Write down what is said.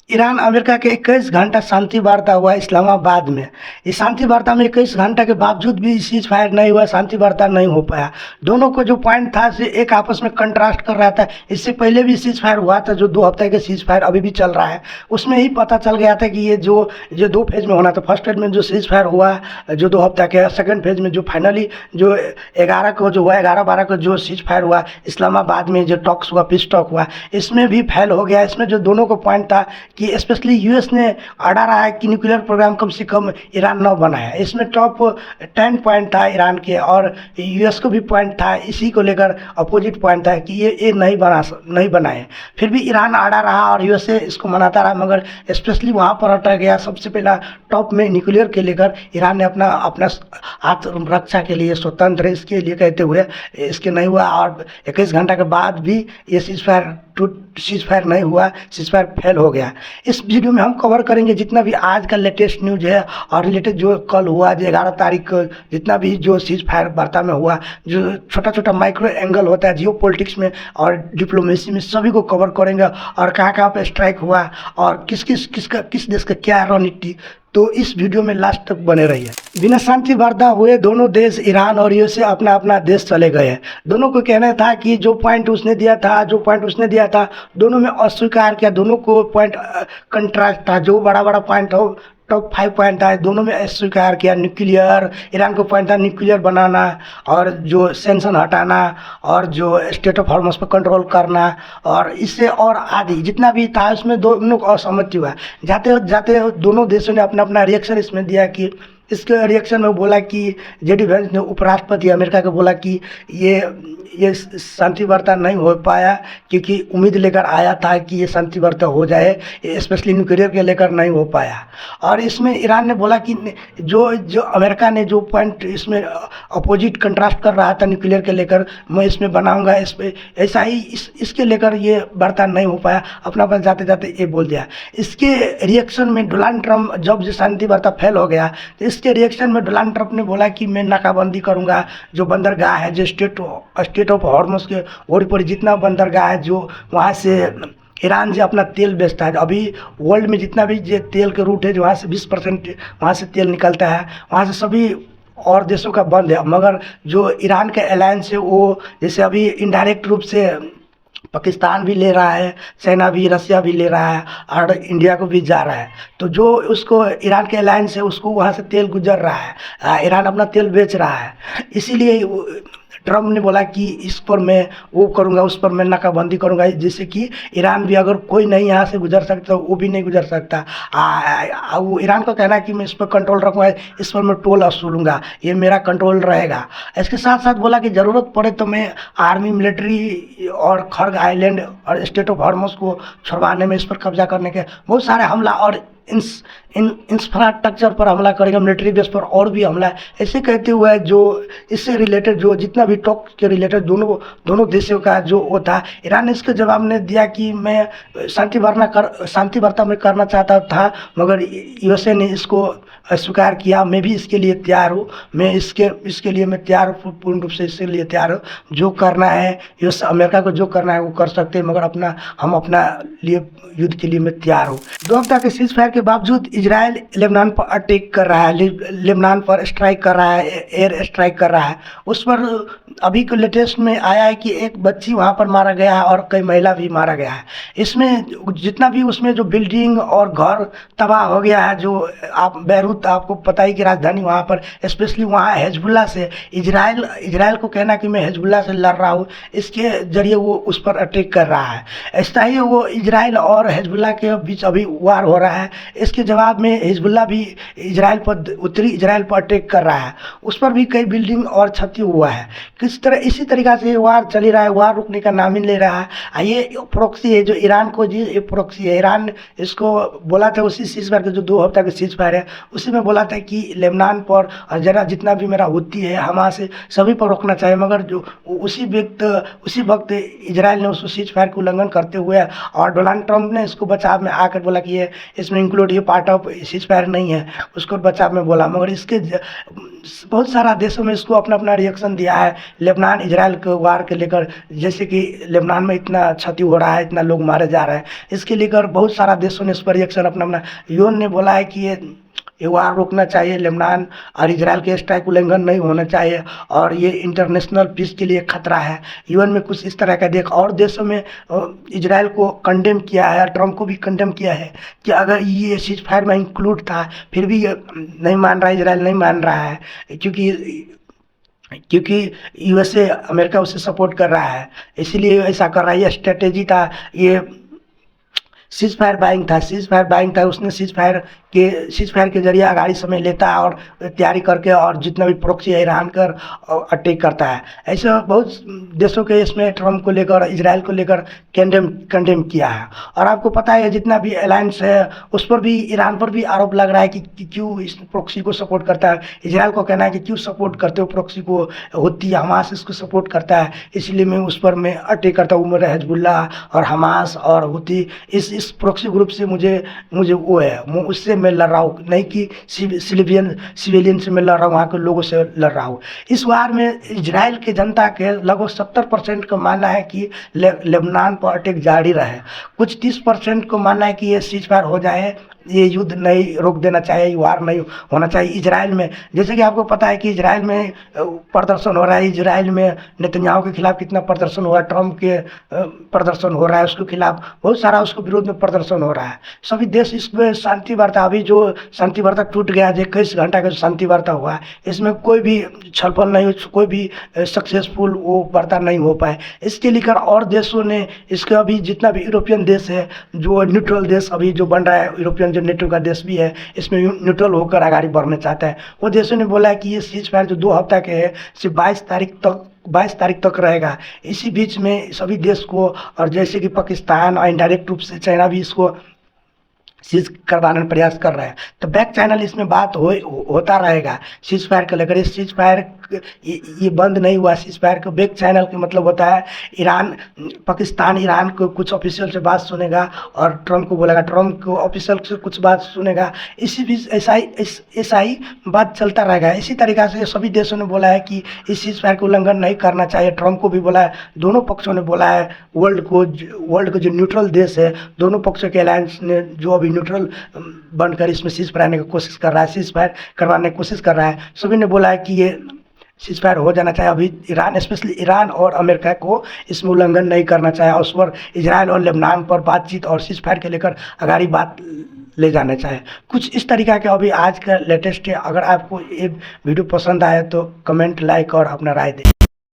Iran America के 21 घंटा शांति वार्ता हुआ इस्लामाबाद में। इस शांति वार्ता में 21 घंटा के बावजूद भी सीज फायर नहीं हुआ, शांति वार्ता नहीं हो पाया। दोनों को जो पॉइंट था से एक आपस में कंट्रास्ट कर रहा था। इससे पहले भी सीज फायर हुआ था, जो 2 हफ्ते के सीज फायर अभी भी चल रहा है। उसमें ही पता चल गया था कि ये जो 2 फेज में होना था। फर्स्ट फेज में जो सीज फायर हुआ जो 2 हफ्ते के, सेकंड फेज में जो फाइनली जो 11 को जो हुआ, 11-12 को जो सीज फायर हुआ इस्लामाबाद में, जो टॉक्स हुआ, पीस टॉक हुआ, इसमें भी फेल हो गया। इसमें जो दोनों को पॉइंट था कि स्पेशली यूएस ने आड़ा रहा है कि न्यूक्लियर प्रोग्राम कम से कम ईरान न बनाए। इसमें टॉप 10 पॉइंट था ईरान के, और यूएस को भी पॉइंट था, इसी को लेकर अपोजिट पॉइंट था कि ये नहीं बनाए। फिर भी ईरान आड़ा रहा और यूएसए इसको मनाता रहा, मगर स्पेशली वहाँ पर अटक गया। सबसे पहला टॉप में न्यूक्लियर के लेकर ईरान ने अपना आत्मरक्षा के लिए स्वतंत्र इसके लिए कहते हुए इसके नहीं हुआ, और 21 घंटा के बाद भी ये सीज फायर नहीं हुआ, सीज फायर फेल हो गया। इस वीडियो में हम कवर करेंगे जितना भी आज का लेटेस्ट न्यूज है, और रिलेटेड जो कल हुआ, जो 11 तारीख को जितना भी जो सीज फायर वार्ता में हुआ, जो छोटा छोटा माइक्रो एंगल होता है जियो पॉलिटिक्स में और डिप्लोमेसी में, सभी को कवर करेंगे। और कहाँ कहाँ पे स्ट्राइक हुआ और किस देश का क्या रणनीति, तो इस वीडियो में लास्ट तक बने रहिए। बिना शांति वार्ता हुए दोनों देश ईरान और यूएसए अपना अपना देश चले गए। दोनों को कहना था कि जो पॉइंट उसने दिया था दोनों में अस्वीकार किया। दोनों को पॉइंट कंट्रास्ट था, जो बड़ा बड़ा पॉइंट हो, टॉप 5 पॉइंट था, दोनों में अस्वीकार किया। न्यूक्लियर, ईरान को पॉइंट था न्यूक्लियर बनाना, और जो सेंक्शन हटाना, और जो स्टेट ऑफ हॉर्मस पर कंट्रोल करना, और इससे और आदि जितना भी था उसमें दोनों को असहमति हुआ। जाते जाते दोनों देशों ने अपना अपना रिएक्शन इसमें दिया कि इसके रिएक्शन में बोला कि जेडी वेंस ने, उपराष्ट्रपति अमेरिका को, बोला कि ये शांति वार्ता नहीं हो पाया क्योंकि उम्मीद लेकर आया था कि ये शांति वार्ता हो जाए, स्पेशली न्यूक्लियर के लेकर नहीं हो पाया। और इसमें ईरान ने बोला कि जो अमेरिका ने जो पॉइंट इसमें अपोजिट कंट्रास्ट कर रहा था न्यूक्लियर के लेकर, मैं इसमें बनाऊंगा, इस पे ऐसा ही इसके लेकर ये वार्ता नहीं हो पाया। अपना बस जाते जाते ये बोल दिया। इसके रिएक्शन में डोनाल्ड ट्रंप, जब जो शांति वार्ता फेल हो गया, तो इसके रिएक्शन में डोनाल्ड ट्रंप ने बोला कि मैं नाकाबंदी करूंगा, जो बंदरगाह है, जो स्टेट ऑफ हॉर्मस के ओर पर जितना बंदरगाह है, जो वहाँ से ईरान जो अपना तेल बेचता है। अभी वर्ल्ड में जितना भी जो तेल के रूट है, जो वहाँ से 20% वहाँ से तेल निकलता है, वहाँ से सभी और देशों का बंद है। मगर जो ईरान का अलायंस है, वो जैसे अभी इनडायरेक्ट रूप से पाकिस्तान भी ले रहा है, चाइना भी, रसिया भी ले रहा है, और इंडिया को भी जा रहा है। तो जो उसको ईरान के अलायंस है, उसको वहाँ से तेल गुजर रहा है, ईरान अपना तेल बेच रहा है। इसीलिए ट्रम्प ने बोला कि इस पर मैं वो करूँगा, उस पर मैं नाकाबंदी करूँगा, जिससे कि ईरान भी, अगर कोई नहीं यहाँ से गुजर सकता वो भी नहीं गुजर सकता। वो ईरान का कहना है कि मैं इस पर कंट्रोल रखूँगा, इस पर मैं टोल वसूलूँगा, ये मेरा कंट्रोल रहेगा। इसके साथ साथ बोला कि ज़रूरत पड़े तो मैं आर्मी, मिलिट्री और खर्ग आइलैंड और स्टेट ऑफ हॉर्मस को छुड़वाने में, इस पर कब्जा करने के बहुत सारे हमला और इंफ्रास्ट्रक्चर पर हमला करेगा, मिलिट्री बेस पर और भी हमला, ऐसे कहते हुए जो इससे रिलेटेड जो जितना भी टॉक के रिलेटेड दोनों देशों का जो वो था, ईरान ने इसके जवाब ने दिया कि मैं शांति वार्ता में करना चाहता था, मगर यूएसए ने इसको स्वीकार किया। मैं भी इसके लिए तैयार हूँ, मैं इसके लिए मैं तैयार हूँ, पूर्ण रूप से इसके लिए तैयार हूँ। जो करना है यूएस, अमेरिका को जो करना है वो कर सकते हैं, मगर हम अपना लिए युद्ध के लिए मैं तैयार हूँ। 2 हफ्ता के सीज फायर के बावजूद इजराइल लेबनान पर अटैक कर रहा है, लेबनान पर स्ट्राइक कर रहा है, एयर स्ट्राइक कर रहा है। उस पर अभी के लेटेस्ट में आया है कि एक बच्ची वहाँ पर मारा गया है और कई महिला भी मारा गया है। इसमें जितना भी उसमें जो बिल्डिंग और घर तबाह हो गया है, जो आप बैरूत, आपको पता ही कि राजधानी, वहाँ पर स्पेशली वहाँ हिजबुल्लाह से इजराइल को कहना कि मैं हिजबुल्लाह से लड़ रहा हूँ, इसके जरिए वो उस पर अटैक कर रहा है। ऐसा ही वो इजराइल और हिजबुल्लाह के बीच अभी वार हो रहा है। इसके जवाब में हिजबुल्लाह भी इजराइल पर अटैक कर रहा है, उस पर भी कई बिल्डिंग और क्षति हुआ है। किस तरह इसी तरीक़ा से वार चली रहा है, वार रुकने का नाम ही ले रहा है। ये प्रॉक्सी है जो ईरान को, जी ये प्रॉक्सी है। ईरान इसको बोला था उसी सीज फायर के, जो 2 हफ्ता के सीज फायर है, उसी उसी में बोला था कि लेबनान पर और जरा जितना भी मेरा हुती है हमास है सभी पर रोकना चाहिए, मगर जो उसी वक्त इजराइल ने उस सीज फायर का उल्लंघन करते हुए और डोनाल्ड ट्रंप ने इसको बचाव में आकर बोला कि ये इसमें इंक्लूड ये पार्ट ऑफ सीज फायर नहीं है, उसको बचाव में बोला। मगर इसके बहुत सारा देशों में इसको अपना अपना रिएक्शन दिया है लेबनान इजराइल के वार के लेकर, जैसे कि लेबनान में इतना क्षति हो रहा है, इतना लोग मारे जा रहे हैं, इसके लेकर बहुत सारा देशों ने इस पर रिएक्शन अपना अपना। यूएन ने बोला है कि ये वार रोकना चाहिए, लेबनान और इजराइल के स्ट्राइक उल्लंघन नहीं होना चाहिए और ये इंटरनेशनल पीस के लिए खतरा है। यूएन में कुछ इस तरह का देख और देशों में इजराइल को कंडेम किया है, ट्रंप को भी कंडेम किया है कि अगर ये सीज फायर में इंक्लूड था फिर भी नहीं मान रहा है, इजराइल नहीं मान रहा है, क्योंकि यूएसए अमेरिका उसे सपोर्ट कर रहा है, इसीलिए ऐसा कर रहा है। ये स्ट्रेटेजी था, ये सीज फायर बाइंग था। उसने सीज फायर के जरिए आगाड़ी समय लेता है और तैयारी करके और जितना भी प्रोक्सी है ईरान कर अटैक करता है। ऐसे बहुत देशों के इसमें ट्रम्प को लेकर इजराइल को लेकर कंडेम किया है। और आपको पता है जितना भी अलायंस है उस पर भी ईरान पर भी आरोप लग रहा है कि क्यों इस प्रोक्सी को सपोर्ट करता है। इजराइल को कहना है कि क्यों सपोर्ट करते हो प्रोक्सी को, होती है हमास इसको सपोर्ट करता है, इसलिए मैं उस पर मैं अटैक करता हूँ। मेरा हिजबुल्ला और हमास और होती इस प्रोक्सी ग्रुप से मुझे वो है, उससे मैं लड़ रहा हूँ, नहीं कि सिविलियन से मैं लड़ रहा हूँ, वहाँ के लोगों से लड़ रहा हूँ। इस वार में इजराइल के जनता के लगभग 70% का मानना है कि लेबनान पर अटैक जारी रहे। कुछ 30% को मानना है कि ये सीज फायर हो जाए, ये युद्ध नहीं रोक देना चाहिए, वार नहीं होना चाहिए। इजराइल में जैसे कि आपको पता है कि इजराइल में प्रदर्शन हो रहा है, इजराइल में नेतन्याहू के खिलाफ कितना प्रदर्शन हुआ, ट्रम्प के प्रदर्शन हो रहा है, उसके खिलाफ बहुत सारा उसके विरोध में प्रदर्शन हो रहा है। सभी देश इसमें शांति वार्ता, अभी जो शांति वार्ता टूट गया, जो 21 घंटा का शांति वार्ता हुआ, इसमें कोई भी छलफल नहीं, कोई भी सक्सेसफुल वो वार्ता नहीं हो पाए। इसके लेकर और देशों ने इसके, अभी जितना भी यूरोपियन देश है, जो न्यूट्रल देश अभी जो बन रहा है, यूरोपियन जो नेटो का देश भी है, इसमें न्यूट्रल होकर आगे बढ़ना चाहता है। वो देशों ने बोला है कि ये सीज फायर जो 2 हफ्ता के है सिर्फ 22 तारीख तक रहेगा। इसी बीच में सभी देश को, और जैसे कि पाकिस्तान और इनडायरेक्ट रूप से चाइना भी इसको सीज करवाने का प्रयास कर रहा है, तो बैक चैनल इसमें बात होता रहेगा सीज फायर को लेकर। इस सीज फायर ये बंद नहीं हुआ। सीज फायर को बैक चैनल का मतलब होता है पाकिस्तान ईरान को कुछ ऑफिशियल से बात सुनेगा और ट्रम्प को बोलेगा, ट्रम्प को ऑफिशियल से कुछ बात सुनेगा। इसी बीच ऐसा ही बात चलता रहेगा। इसी तरीक़ा से सभी देशों ने बोला है कि इस सीज फायर का उल्लंघन नहीं करना चाहिए। ट्रम्प को भी बोला है, दोनों पक्षों ने बोला है, वर्ल्ड को जो न्यूट्रल देश है, दोनों पक्षों के अलायंस ने जो अभी न्यूट्रल बनकर इसमें सीज फायर की कोशिश कर रहा है, सीज फायर करवाने की कोशिश कर रहा है, सभी ने बोला है कि ये सीज फायर हो जाना चाहिए। अभी ईरान, स्पेशली ईरान और अमेरिका को इसमें उल्लंघन नहीं करना चाहिए, उस पर इजराइल और लेबनान पर बातचीत और सीज फायर के लेकर आगाड़ी बात ले जाना चाहिए। कुछ इस तरीका के अभी आज का लेटेस्ट है। अगर आपको ये वीडियो पसंद आए तो कमेंट, लाइक और अपना राय दें।